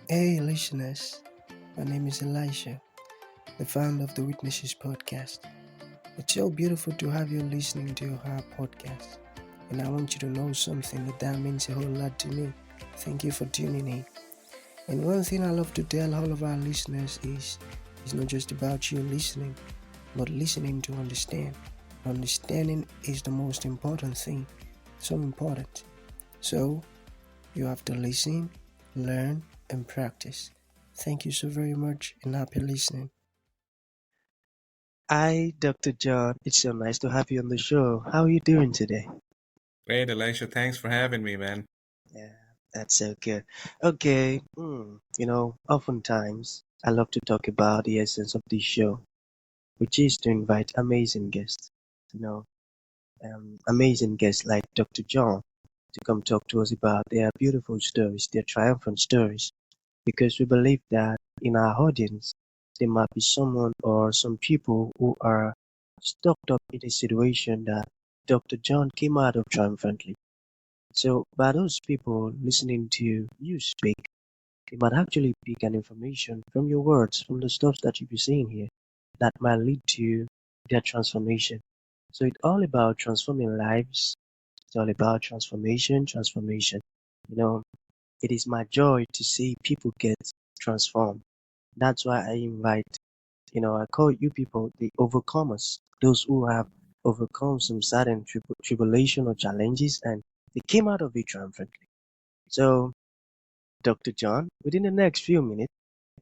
Hey, listeners. My name is Elisha, the founder of the Witnesses podcast. It's so beautiful to have you listening to our podcast. And I want you to know something that means a whole lot to me. Thank you for tuning in. And one thing I love to tell all of our listeners is it's not just about you listening, but listening to understand. Understanding is the most important thing. So important. So you have to listen, learn, and practice. Thank you so very much and happy listening. Hi, Dr. John. It's so nice to have you on the show. How are you doing today? Great, Elisha. Thanks for having me, man. Yeah, that's so good. Okay, oftentimes I love to talk about the essence of this show, which is to invite amazing guests, you know, amazing guests like Dr. John to come talk to us about their beautiful stories, their triumphant stories, because we believe that in our audience, there might be someone or some people who are stuck up in a situation that Dr. John came out of triumphantly. So, by those people listening to you speak, they might actually pick an information from your words, from the stuff that you'll be saying here, that might lead to their transformation. So, it's all about transforming lives. It's all about transformation, transformation. You know, it is my joy to see people get transformed. That's why I invite, I call you people the overcomers, those who have overcome some certain tribulation or challenges and they came out of it triumphantly. So, Dr. John, within the next few minutes,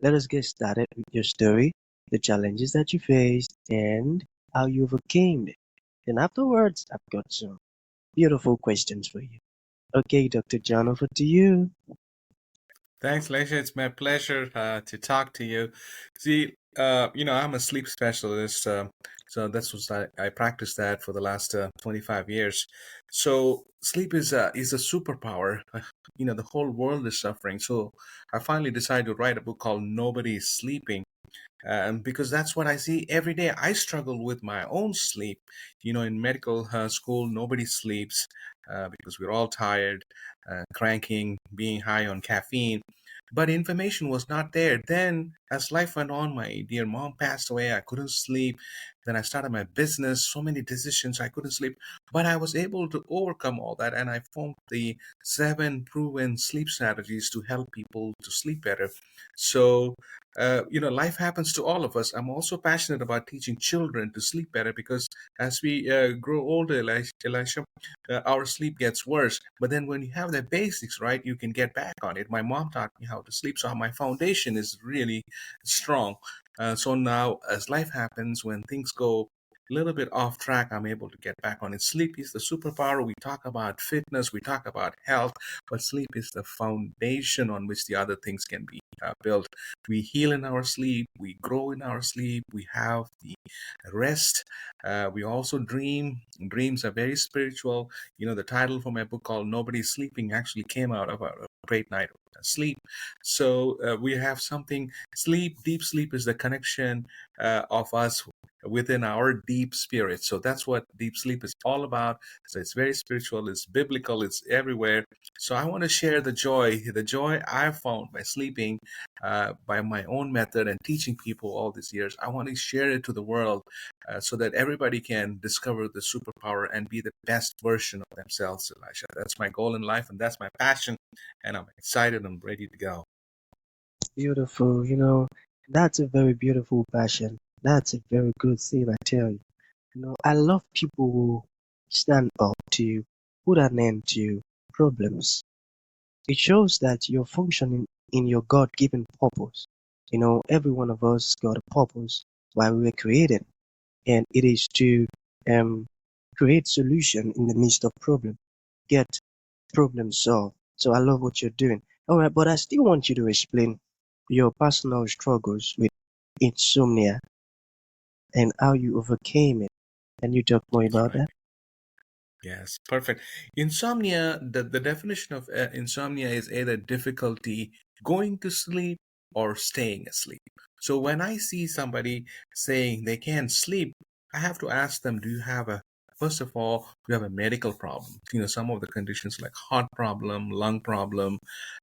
let us get started with your story, the challenges that you faced, and how you overcame it. Then afterwards, I've got some beautiful questions for you. Okay, Dr. John, over to you. Thanks, Elisha. It's my pleasure to talk to you. See, I'm a sleep specialist, so that's what I practiced that for the last 25 years. So sleep is a superpower. The whole world is suffering. So I finally decided to write a book called Nobody is Sleeping. Because that's what I see every day. I struggle with my own sleep. In medical school, nobody sleeps because we're all tired, cranking, being high on caffeine. But information was not there. Then, as life went on, my dear mom passed away. I couldn't sleep. Then I started my business, so many decisions, I couldn't sleep. But I was able to overcome all that, and I formed the 7 proven sleep strategies to help people to sleep better. So, life happens to all of us. I'm also passionate about teaching children to sleep better because as we grow older, Elisha, our sleep gets worse. But then when you have the basics right, you can get back on it. My mom taught me how to sleep, so my foundation is really strong. So now, as life happens, when things go a little bit off track, I'm able to get back on it. Sleep is the superpower. We talk about fitness, we talk about health, but sleep is the foundation on which the other things can be built. We heal in our sleep, we grow in our sleep, we have the rest. We also dream. Dreams are very spiritual. The title for my book called Nobody's Sleeping actually came out of a great night of sleep. So we have something. Sleep, deep sleep is the connection of us within our deep spirit. So that's what deep sleep is all about. So it's very spiritual, it's biblical, it's everywhere. So I want to share the joy I found by sleeping, by my own method and teaching people all these years. I want to share it to the world so that everybody can discover the superpower and be the best version of themselves, Elisha. That's my goal in life and that's my passion. And I'm excited and ready to go. Beautiful, that's a very beautiful passion. That's a very good thing, I tell you. I love people who stand up to put an end to problems. It shows that you're functioning in your God-given purpose. Every one of us got a purpose why we were created, and it is to um, create solution in the midst of problem, get problem solved. So I love what you're doing. All right, but I still want you to explain your personal struggles with insomnia and how you overcame it. Can you talk more about Right. that? Yes, perfect. Insomnia, the definition of insomnia is either difficulty going to sleep or staying asleep. So when I see somebody saying they can't sleep, I have to ask them, do you have a First of all, you have a medical problem. Some of the conditions like heart problem, lung problem,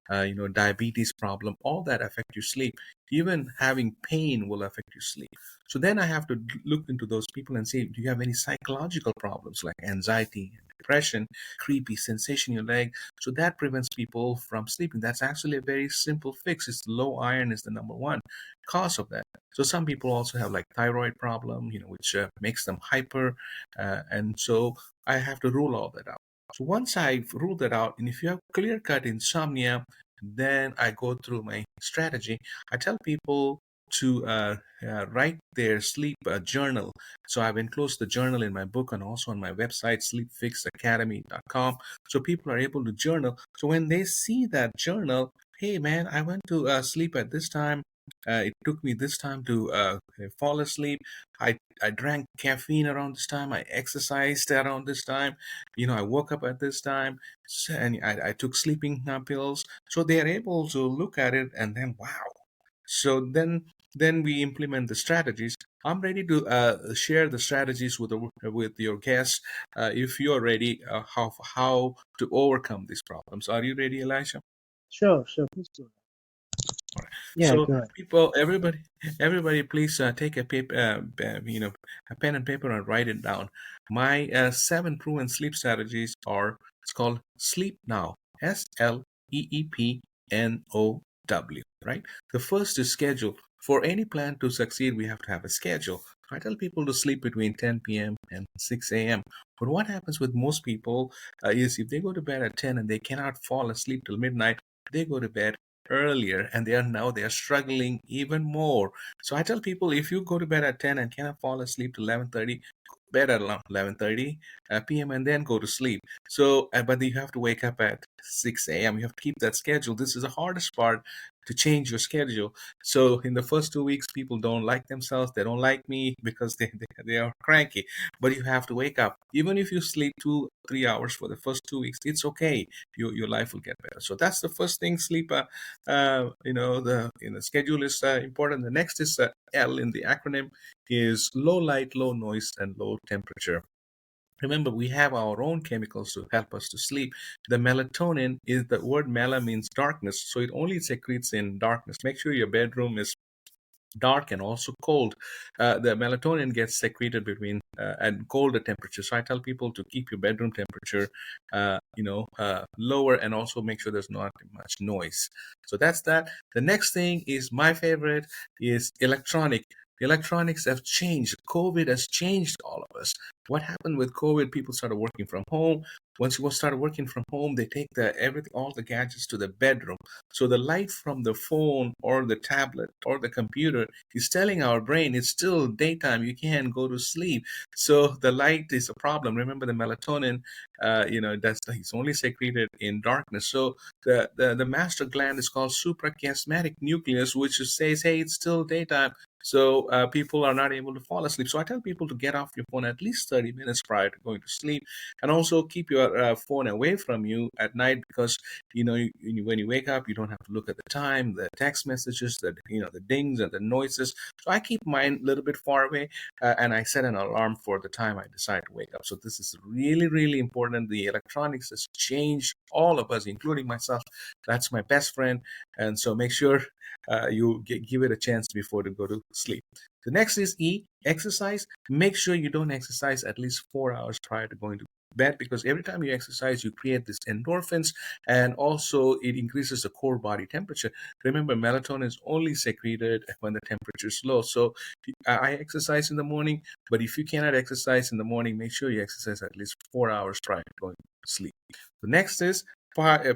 diabetes problem, all that affect your sleep. Even having pain will affect your sleep. So then I have to look into those people and say, do you have any psychological problems like anxiety, depression, creepy sensation in your leg? So that prevents people from sleeping. That's actually a very simple fix. It's low iron is the number one cause of that. So some people also have like thyroid problem, which makes them hyper, and so I have to rule all that out. So once I've ruled that out, and if you have clear cut insomnia, then I go through my strategy. I tell people to write their sleep journal. So I've enclosed the journal in my book and also on my website, sleepfixacademy.com. So people are able to journal. So when they see that journal, hey man, I went to sleep at this time. It took me this time to fall asleep. I drank caffeine around this time. I exercised around this time. I woke up at this time, and I took sleeping pills. So they are able to look at it and then, wow. So then we implement the strategies. I'm ready to share the strategies with your guests. If you're ready, how to overcome these problems. Are you ready, Elisha? Sure, sure. Please go ahead. Yeah, So go ahead. people, everybody, please take a paper, a pen and paper and write it down. My seven proven sleep strategies are. It's called Sleep Now. SLEEPNOW. Right. The first is schedule. For any plan to succeed, we have to have a schedule. I tell people to sleep between 10 p.m. and 6 a.m. But what happens with most people is if they go to bed at 10 and they cannot fall asleep till midnight, they go to bed earlier, and they are struggling even more. So I tell people, if you go to bed at 10 and cannot fall asleep till 11:30, bed at 11:30 p.m. and then go to sleep. So but you have to wake up at 6 a.m. You have to keep that schedule. This is the hardest part, to change your schedule. So in the first 2 weeks, people don't like themselves. They don't like me because they are cranky. But you have to wake up. Even if you sleep 2 3 hours for the first 2 weeks, it's okay. Your life will get better. So that's the first thing. Sleep. The schedule is important. The next is L in the acronym is low light, low noise, and low temperature. Remember, we have our own chemicals to help us to sleep. The melatonin is the word mela means darkness, so it only secretes in darkness. Make sure your bedroom is dark and also cold. The melatonin gets secreted between and colder temperatures. So I tell people to keep your bedroom temperature, lower, and also make sure there's not much noise. So that's that. The next thing is my favorite is electronic. Electronics have changed. COVID has changed all of us. What happened with COVID? People started working from home. Once you started working from home, they take all the gadgets to the bedroom. So the light from the phone or the tablet or the computer is telling our brain it's still daytime. You can't go to sleep. So the light is a problem. Remember the melatonin, it's only secreted in darkness. So the master gland is called suprachiasmatic nucleus, which says, hey, it's still daytime. So people are not able to fall asleep. So I tell people to get off your phone at least 30 minutes prior to going to sleep, and also keep your phone away from you at night, because when you wake up, you don't have to look at the time, the text messages, the dings and the noises. So I keep mine a little bit far away, and I set an alarm for the time I decide to wake up. So this is really, really important. The electronics has changed all of us, including myself. That's my best friend, and so make sure give it a chance before to go to sleep. The next is E, exercise. Make sure you don't exercise at least 4 hours prior to going to bed, because every time you exercise, you create this endorphins, and also it increases the core body temperature. Remember, melatonin is only secreted when the temperature is low. So I exercise in the morning, but if you cannot exercise in the morning, make sure you exercise at least 4 hours prior to going to sleep. The next is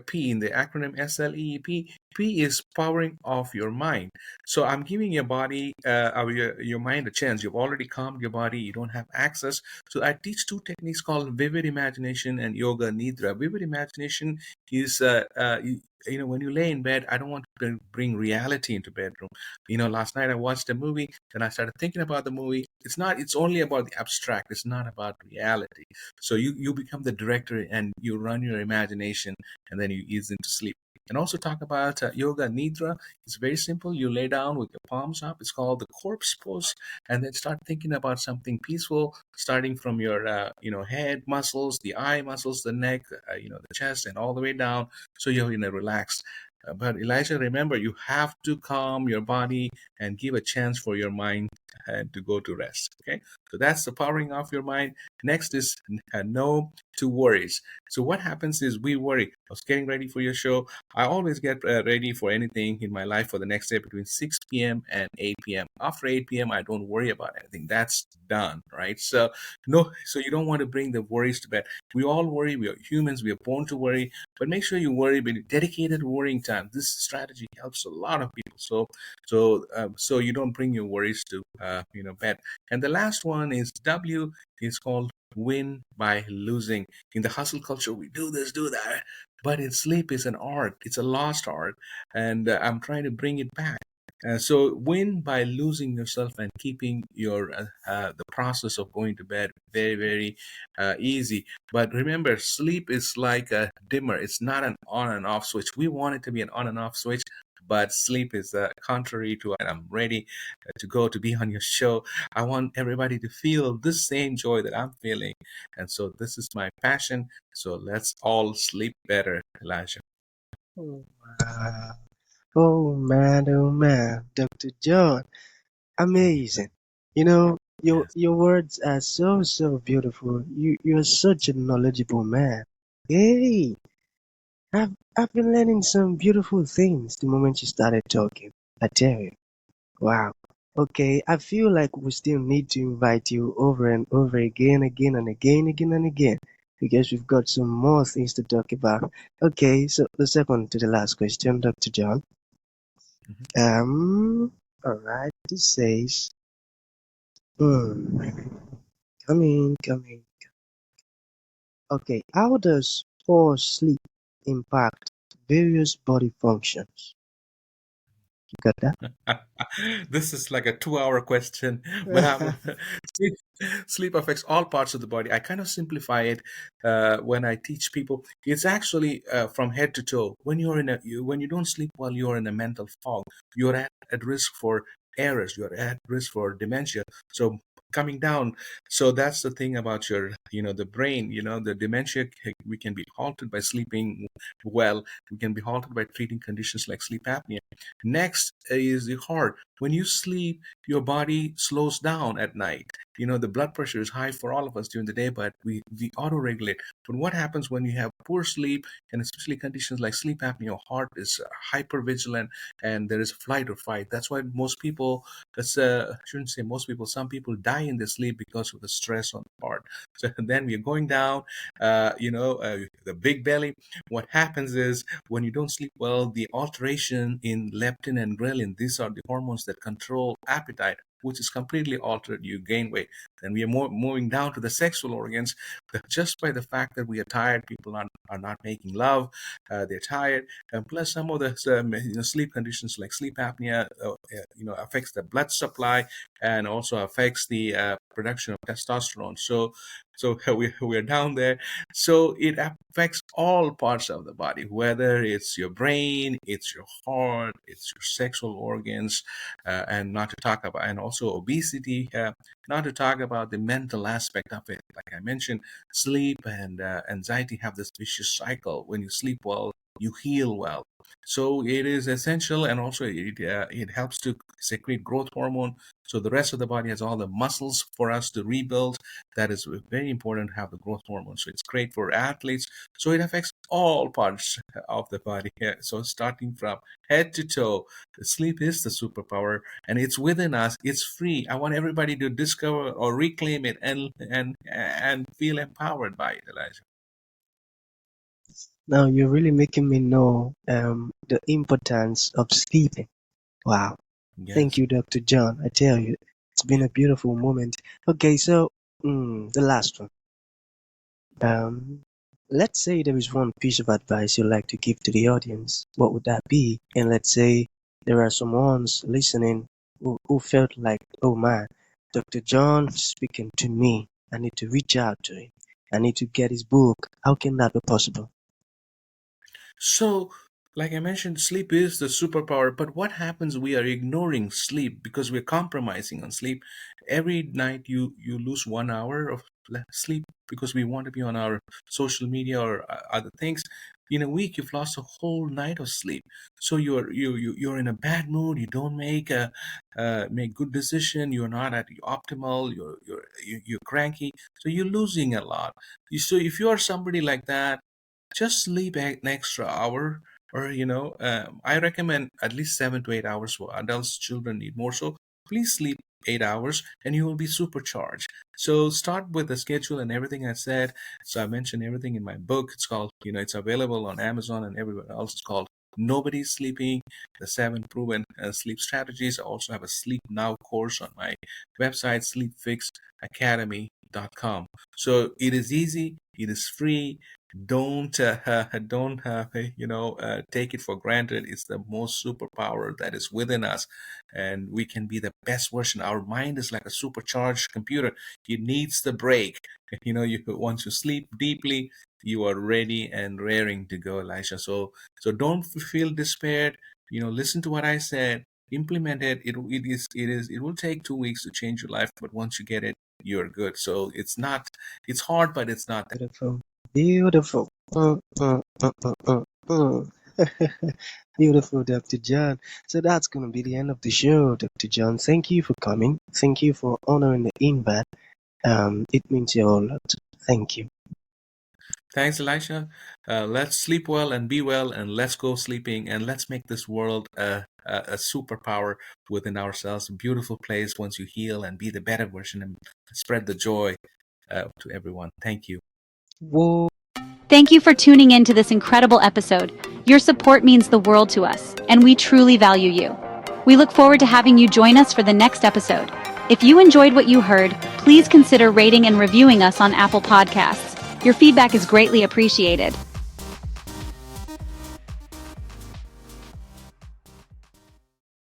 P in the acronym SLEEP. P is powering off your mind. So I'm giving your body, your mind a chance. You've already calmed your body. You don't have access. So I teach two techniques called vivid imagination and yoga nidra. Vivid imagination is, when you lay in bed, I don't want to bring reality into bedroom. Last night I watched a movie, and I started thinking about the movie. It's only about the abstract. It's not about reality. So you become the director and you run your imagination, and then you ease into sleep. and also talk about yoga nidra. It's very simple. You lay down with your palms up. It's called the corpse pose, and then start thinking about something peaceful, starting from your head muscles, the eye muscles, the neck, the chest, and all the way down. So you're in a relaxed. But Elijah, remember, you have to calm your body and give a chance for your mind to go to rest. Okay, so that's the powering off your mind. Next is no to worries. So what happens is we worry. I was getting ready for your show. I always get ready for anything in my life for the next day between 6 p.m. and 8 p.m. After 8 p.m., I don't worry about anything. That's done, right? So no, so you don't want to bring the worries to bed. We all worry. We are humans. We are born to worry. But make sure you worry, but dedicated worrying time. This strategy helps a lot of people. So you don't bring your worries to bed. And the last one is W. Is called win by losing. In the hustle culture, we do this, do that. But in sleep is an art. It's a lost art, and I'm trying to bring it back. So win by losing yourself and keeping your the process of going to bed very very easy. But remember, sleep is like a dimmer. It's not an on and off switch. We want it to be an on and off switch, but sleep is contrary to. And I'm ready to go to be on your show. I want everybody to feel the same joy that I'm feeling, and so this is my passion. So let's all sleep better, Elijah. Oh, wow. Oh man, Dr. John, amazing. You know, your Yes. your words are so beautiful. You're such a knowledgeable man. Hey, I've been learning some beautiful things the moment you started talking. I tell you. Wow. Okay, I feel like we still need to invite you over and over again and again, because we've got some more things to talk about. Okay, so the second to the last question, Dr. John. Mhm. Um, all right, it says, hmm, come in. Okay, how does poor sleep impact various body functions? You got that? This is like a 2 hour question, but sleep, sleep affects all parts of the body. I kind of simplify it when I teach people. It's actually from head to toe. When you don't sleep well, you're in a mental fog. You're at risk for errors. You're at risk for dementia. So coming down. So that's the thing about the brain. The dementia. We can be halted by sleeping well. We can be halted by treating conditions like sleep apnea. Next is the heart. When you sleep, your body slows down at night. The blood pressure is high for all of us during the day, but we auto regulate. But what happens when you have poor sleep, and especially conditions like sleep apnea? Your heart is hyper vigilant, and there is flight or fight. That's why most people, I shouldn't say most people, some people die in their sleep because of the stress on the heart. So then we're going down, the big belly. What happens is when you don't sleep well, the alteration in leptin and ghrelin, these are the hormones that control appetite, which is completely altered. You gain weight. Then we are moving down to the sexual organs. Just by the fact that we are tired, people are not making love. They're tired, and plus some of the sleep conditions like sleep apnea, affects the blood supply and also affects the production of testosterone. So we are down there. So it affects all parts of the body, whether it's your brain, it's your heart, it's your sexual organs, and not to talk about, and also obesity, not to talk about the mental aspect of it. Like I mentioned, sleep and anxiety have this vicious cycle. When you sleep well, you heal well. So it is essential, and also it helps to secrete growth hormone. So the rest of the body has all the muscles for us to rebuild. That is very important to have the growth hormone. So it's great for athletes. So it affects all parts of the body. Yeah. So starting from head to toe, the sleep is the superpower, and it's within us. It's free. I want everybody to discover or reclaim it and feel empowered by it, Elijah. Now you're really making me know the importance of sleeping. Wow. Thank Yes. you, Dr. John. I tell you, it's been a beautiful moment. Okay, so the last one. Um, let's say there is one piece of advice you'd like to give to the audience. What would that be? And let's say there are some ones listening who felt like, oh man, Dr. John is speaking to me. I need to reach out to him. I need to get his book. How can that be possible? So like I mentioned, sleep is the superpower. But what happens? We are ignoring sleep because we're compromising on sleep. Every night you lose 1 hour of sleep because we want to be on our social media or other things. In a week, you've lost a whole night of sleep. So you're in a bad mood. You don't make good decision. You're not at the optimal. You're cranky. So you're losing a lot. So if you are somebody like that, just sleep an extra hour, or I recommend at least 7 to 8 hours. For adults, children need more, so please sleep 8 hours and you will be supercharged. So start with the schedule and everything I said. So I mentioned everything in my book. It's called, it's available on Amazon and everywhere else. It's called Nobody's Sleeping, the 7 proven sleep strategies. I also have a Sleep Now course on my website, sleepfixacademy.com. So it is easy, it is free. Don't take it for granted. It's the most superpower that is within us, and we can be the best version. Our mind is like a supercharged computer. It needs the break. You once you sleep deeply, you are ready and raring to go, Elisha. So don't feel despaired. Listen to what I said, implement it. It will take 2 weeks to change your life, but once you get it, you're good. So it's hard, but it's not that. Beautiful. Beautiful. Beautiful, Dr. John. So that's going to be the end of the show, Dr. John. Thank you for coming. Thank you for honoring the invite. It means a whole lot. Thank you. Thanks, Elisha. Let's sleep well and be well, and let's go sleeping, and let's make this world a superpower within ourselves, a beautiful place once you heal and be the better version and spread the joy to everyone. Thank you. Whoa. Thank you for tuning in to this incredible episode. Your support means the world to us, and we truly value you. We look forward to having you join us for the next episode. If you enjoyed what you heard, please consider rating and reviewing us on Apple Podcasts. Your feedback is greatly appreciated.